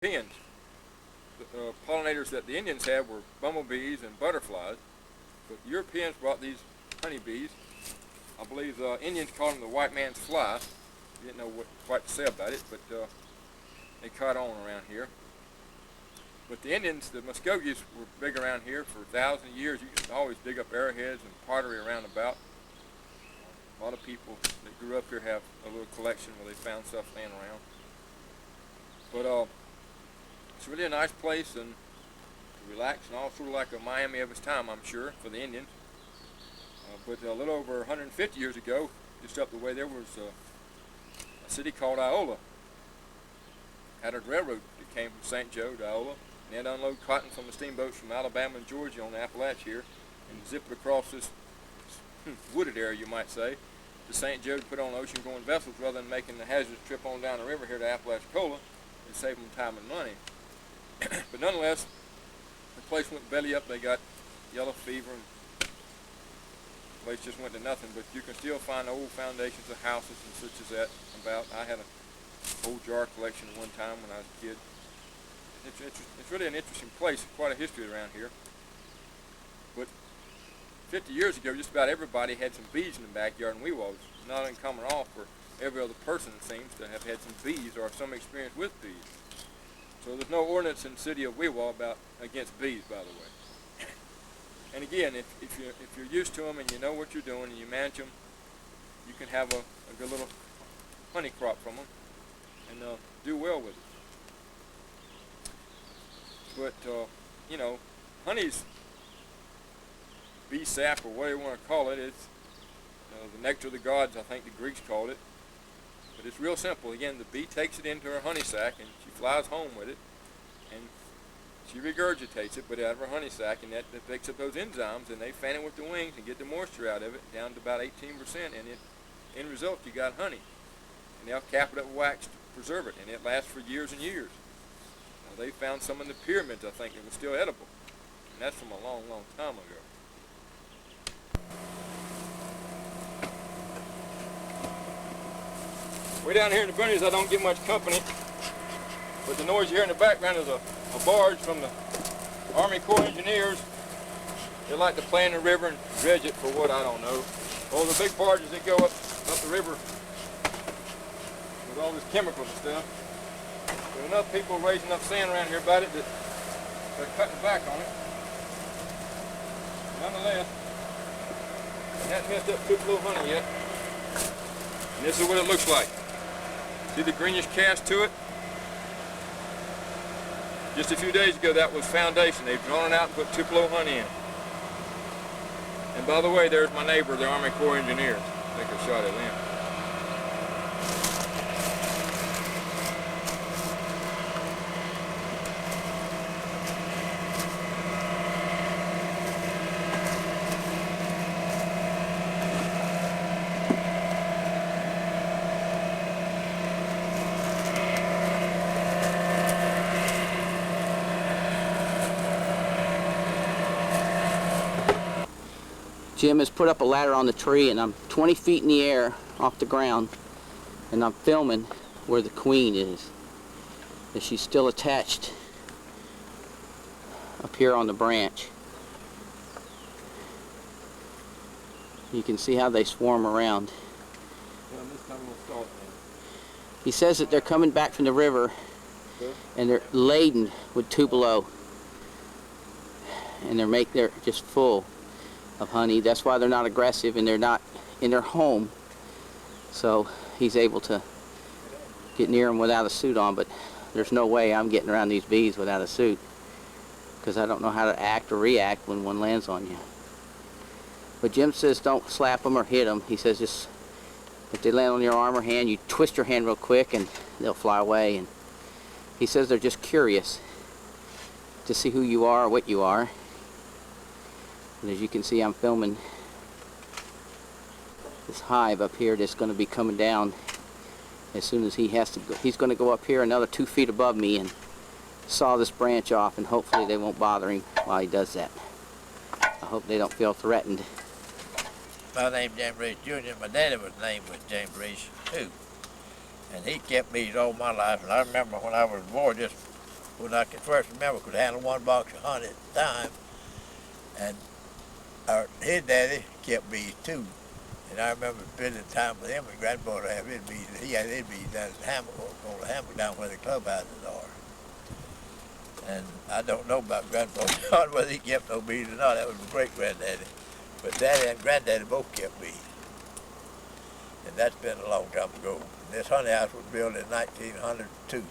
Europeans. The pollinators that the Indians had were bumblebees and butterflies, but the Europeans brought these honeybees. I believe the Indians called them the white man's fly. Didn't know what quite to say about it, but they caught on around here. But the Indians, the Muskogees, were big around here for thousands of years. You could always dig up arrowheads and pottery around about. A lot of people that grew up here have a little collection where they found stuff laying around. But it's really a nice place and to relax, and all sort of like a Miami of its time, I'm sure, for the Indians. But a little over 150 years ago, just up the way there was a city called Iola. Had a railroad that came from St. Joe to Iola, and they'd unload cotton from the steamboats from Alabama and Georgia on the Appalachia here, and zip it across this wooded area, you might say, to St. Joe to put on ocean-going vessels rather than making the hazardous trip on down the river here to Apalachicola and save them time and money. But nonetheless, the place went belly up. They got yellow fever, and the place just went to nothing. But you can still find old foundations of houses and such as that about. I had an old jar collection at one time when I was a kid. It's really an interesting place, quite a history around here. But 50 years ago, just about everybody had some bees in the backyard in Weewalt. It's not uncommon at all for every other person, it seems, to have had some bees or some experience with bees. So there's no ordinance in the city of Weewalt against bees, by the way. And again, if you're used to them and you know what you're doing and you manage them, you can have a good little honey crop from them and do well with it. But, you know, honey's bee sap, or whatever you want to call it. It's the nectar of the gods, I think the Greeks called it. But it's real simple. Again, the bee takes it into her honey sac and she flies home with it, and she regurgitates it, but out of her honey sac, and that picks up those enzymes, and they fan it with the wings and get the moisture out of it down to about 18%, and in result you got honey. And they'll cap it up with wax to preserve it, and it lasts for years and years. Now, they found some in the pyramids, I think, that was still edible, and that's from a long, long time ago. Way down here in the boonies, I don't get much company, but the noise you hear in the background is a barge from the Army Corps of Engineers. They like to play in the river and dredge it for what, I don't know. All the big barges that go up the river with all this chemical and stuff. There are enough people raising up sand around here about it that they're cutting back on it. Nonetheless, they haven't messed up Tupelo honey yet. And this is what it looks like. See the greenish cast to it? Just a few days ago, that was foundation. They've drawn it out and put Tupelo honey in. And by the way, there's my neighbor, the Army Corps of Engineers. Take a shot at them. Jim has put up a ladder on the tree, and I'm 20 feet in the air off the ground, and I'm filming where the queen is. And she's still attached up here on the branch. You can see how they swarm around. He says that they're coming back from the river, and they're laden with Tupelo, and they're just full of honey. That's why they're not aggressive, and they're not in their home, so he's able to get near them without a suit on. But there's no way I'm getting around these bees without a suit, because I don't know how to act or react when one lands on you. But Jim says don't slap them or hit them. He says just if they land on your arm or hand, you twist your hand real quick and they'll fly away. And he says they're just curious to see who you are or what you are. And as you can see, I'm filming this hive up here that's going to be coming down as soon as he has to go. He's going to go up here another 2 feet above me and saw this branch off, and hopefully they won't bother him while he does that. I hope they don't feel threatened. My name's James Reese Jr. My daddy was named James Reese too. And he kept bees all my life. And I remember when I was a boy just when I can first remember, could handle one box of honey at a time. And his daddy kept bees too. And I remember spending time with him and grandfather have his bees. He had his bees down at the hammock, on the hammock down where the clubhouses are. And I don't know about Grandfather John, whether he kept no bees or not. That was my great-granddaddy. But Daddy and Granddaddy both kept bees. And that's been a long time ago. And this honey house was built in 1902.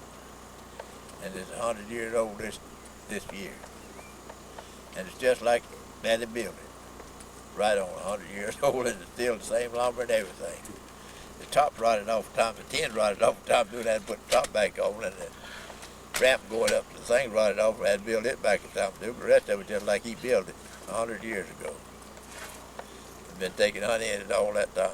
And it's 100 years old this year. And it's just like Daddy built it. Right on 100 years old, and it's still the same lumber and everything. The top's rotted off the time, the tin's rotted off the time, doing that and put the top back on, and the ramp going up to the thing rotted off, and I had to build it back at time to do, but the rest of it just like he built it 100 years ago. He's been taking honey in it all that time.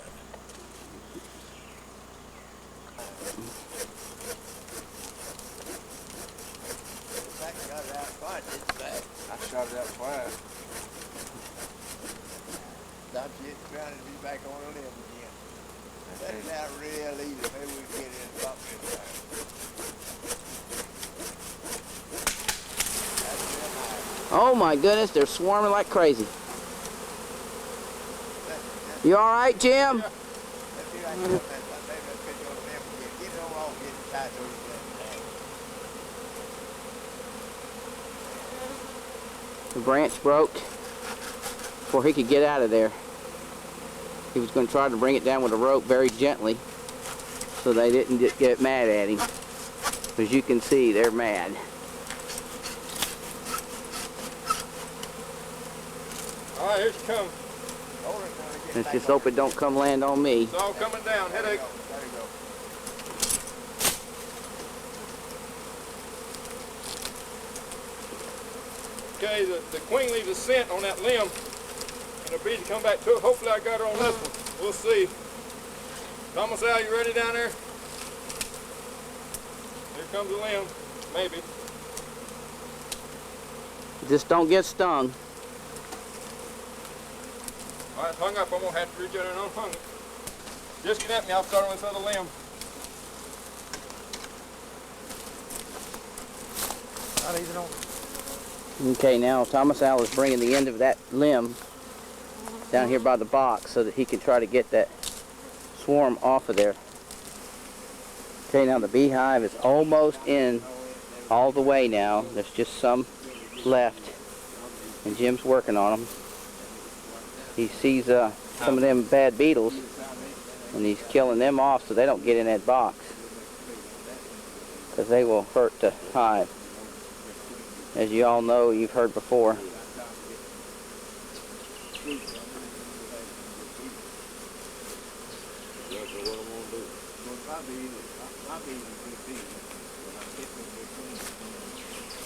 I shot it out twice. Stop shit trying to be back on the limb again. That's not real easy. Maybe we can get in and pop this time. That's real nice. Oh my goodness, they're swarming like crazy. You all right, Jim? Let's see if I can get that. Maybe I'll pitch on the limb again. Get it on off, get it tight so you can. The branch broke before he could get out of there. He was going to try to bring it down with a rope very gently so they didn't get mad at him. As you can see, they're mad. All right, here she comes. Let's just hope it don't come land on me. It's all coming down. Headache. There you go. Okay, the queen leaves a scent on that limb, and the bees come back to it. Hopefully I got her on this one. We'll see. Thomas, Al, you ready down there? Here comes the limb. Maybe. Just don't get stung. All right, it's hung up. I'm going to have to reach out there and unhung it. Just get at me. I'll start on this other limb. Not even on. Okay, now Thomas Al is bringing the end of that limb down here by the box so that he can try to get that swarm off of there. Okay, now the beehive is almost in all the way now. There's just some left, and Jim's working on them. He sees some of them bad beetles, and he's killing them off so they don't get in that box, because they will hurt the hive. As you all know, you've heard before.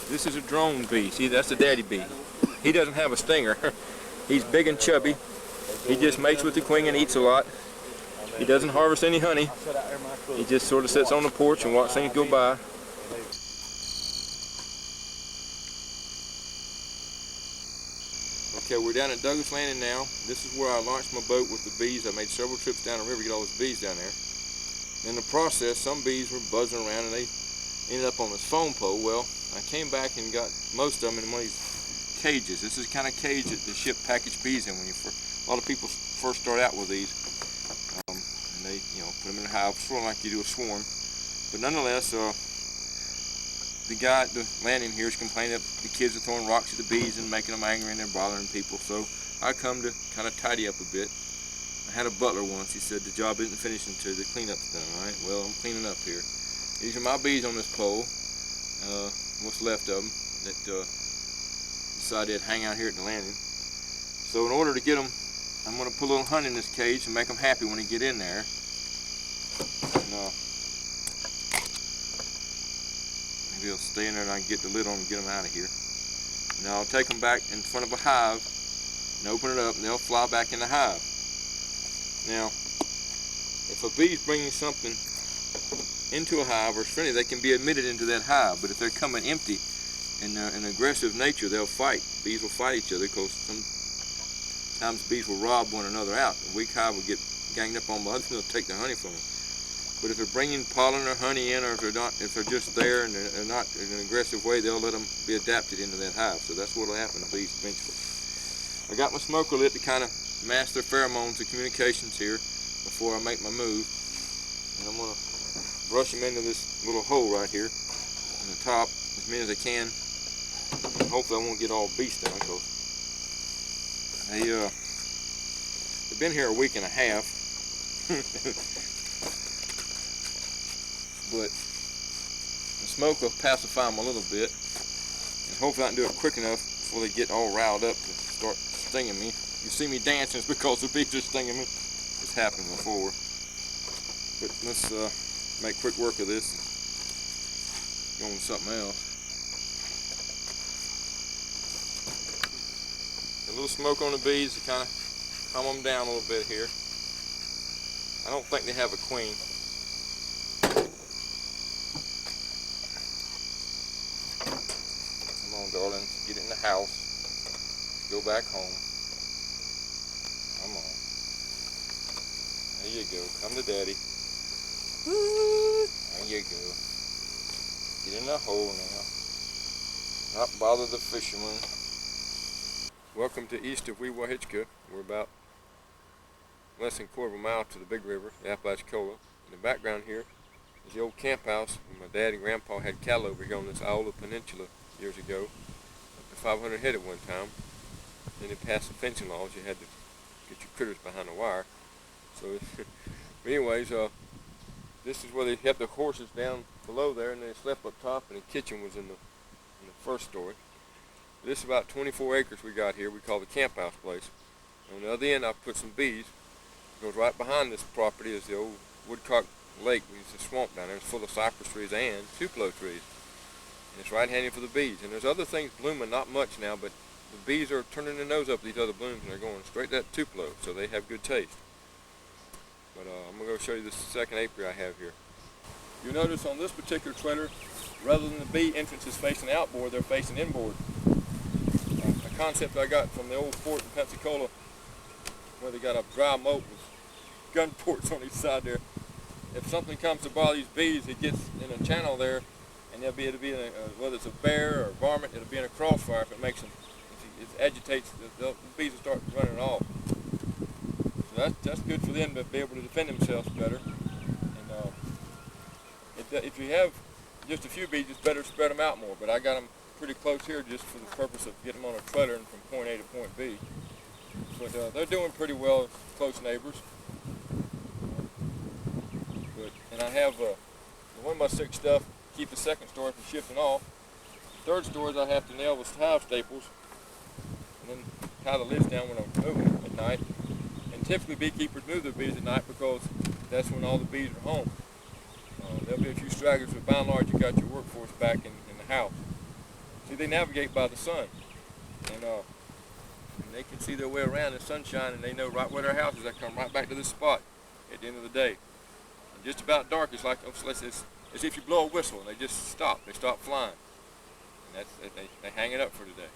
This is a drone bee. See, that's the daddy bee. He doesn't have a stinger. He's big and chubby. He just mates with the queen and eats a lot. He doesn't harvest any honey. He just sort of sits on the porch and watches things go by. Okay, we're down at Douglas Landing now. This is where I launched my boat with the bees. I made several trips down the river to get all those bees down there. In the process, some bees were buzzing around and they ended up on this foam pole. Well, I came back and got most of them in one of these cages. This is the kind of cage that the ship packaged bees in when you a lot of people first start out with these. And they, put them in a hive, sort of like you do a swarm. But nonetheless, the guy at the landing here is complaining that the kids are throwing rocks at the bees and making them angry and they're bothering people. So I come to kind of tidy up a bit. I had a butler once. He said the job isn't finished until the cleanup's done. All right. Well, I'm cleaning up here. These are my bees on this pole. What's left of them that decided to hang out here at the landing. So in order to get them, I'm going to put a little honey in this cage and make them happy when they get in there. And, maybe they'll stay in there and I can get the lid on and get them out of here. Now I'll take them back in front of a hive and open it up and they'll fly back in the hive. Now, if a bee's bringing something into a hive or friendly, they can be admitted into that hive. But if they're coming empty and an aggressive nature, they'll fight. Bees will fight each other because sometimes bees will rob one another out. A weak hive will get ganged up on by others and they'll take the honey from them. But if they're bringing pollen or honey in, or if they're just there and they're not in an aggressive way, they'll let them be adapted into that hive. So that's what'll happen to bees eventually. I got my smoker lit to kind of mask their pheromones and communications here before I make my move. And I'm gonna brush them into this little hole right here on the top as many as I can. And hopefully I won't get all bee stung, because they've been here a week and a half. But the smoke will pacify them a little bit, and hopefully I can do it quick enough before they get all riled up to start stinging me. You see me dancing, it's because the bees are stinging me. It's happened before. But let's make quick work of this and go on to something else. A little smoke on the bees to kind of calm them down a little bit here. I don't think they have a queen. Come on, darlings, get in the house. Go back home. Come on. There you go. Come to daddy. There you go. Get in the hole now. Not bother the fishermen. Welcome to east of Weewahitchka. We're about less than a quarter of a mile to the big river, the Apalachicola. In the background here is the old camp house where my dad and grandpa had cattle over here on this Iola Peninsula years ago. Up to 500 head at one time. Then they passed some fencing laws. You had to get your critters behind the wire. So, but anyways, this is where they had the horses down below there, and they slept up top, and the kitchen was in the first story. This is about 24 acres we got here. We call the camp house place. On the other end, I put some bees. It goes right behind this property is the old Woodcock Lake. It's a swamp down there. It's full of cypress trees and Tupelo trees. And it's right handy for the bees. And there's other things blooming, not much now, but the bees are turning their nose up at these other blooms, and they're going straight to that Tupelo, so they have good taste. But I'm going to go show you this second apiary I have here. You'll notice on this particular Twitter, rather than the bee entrances facing outboard, they're facing inboard. A concept I got from the old fort in Pensacola, where they got a dry moat with gun ports on each side there. If something comes to bother these bees, it gets in a channel there, and it'll be in a, whether it's a bear or a varmint, it'll be in a crossfire if it makes them, if it agitates, the bees will start running it off. So that's good for them to be able to defend themselves better. And if you have just a few bees, it's better to spread them out more. But I got them pretty close here just for the purpose of getting them on a trailer and from point A to point B. But they're doing pretty well as close neighbors. And I have one of my sick stuff keep the second story from shifting off. The third story is I have to nail the hive staples and then tie the lids down when I'm moving at night. And typically beekeepers move their bees at night because that's when all the bees are home. There'll be a few stragglers, but by and large you got your workforce back in the house. See, they navigate by the sun, and they can see their way around in sunshine, and they know right where their house is. They come right back to this spot at the end of the day. And just about dark, it's like it's as if you blow a whistle and they just stop. They stop flying, and they hang it up for today.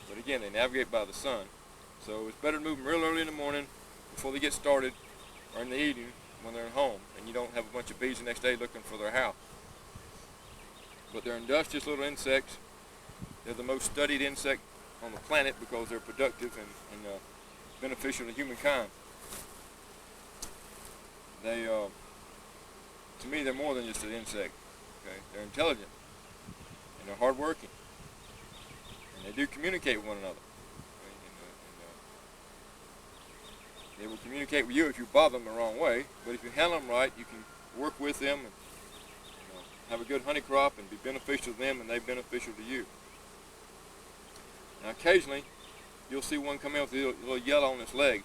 But again, they navigate by the sun, so it's better to move them real early in the morning before they get started, or in the evening when they're at home, and you don't have a bunch of bees the next day looking for their house. But they're industrious little insects. They're the most studied insect on the planet because they're productive and beneficial to humankind. They, to me, they're more than just an insect. Okay? They're intelligent, and they're hardworking, and they do communicate with one another. Okay? They will communicate with you if you bother them the wrong way, but if you handle them right, you can work with them and have a good honey crop and be beneficial to them, and they're beneficial to you. Now occasionally you'll see one come in with a little yellow on its legs.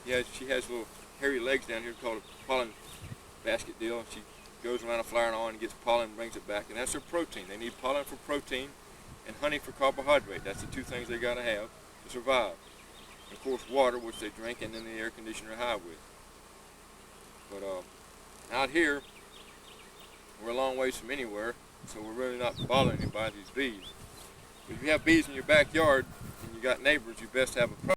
She has little hairy legs down here called a pollen basket deal. She goes around a flower and on and gets pollen and brings it back, and that's their protein. They need pollen for protein and honey for carbohydrate. That's the two things they got to have to survive. And of course water, which they drink, and then the air conditioner hive with. But out here we're a long ways from anywhere, so we're really not bothering anybody, these bees. But if you have bees in your backyard and you got neighbors, you best have a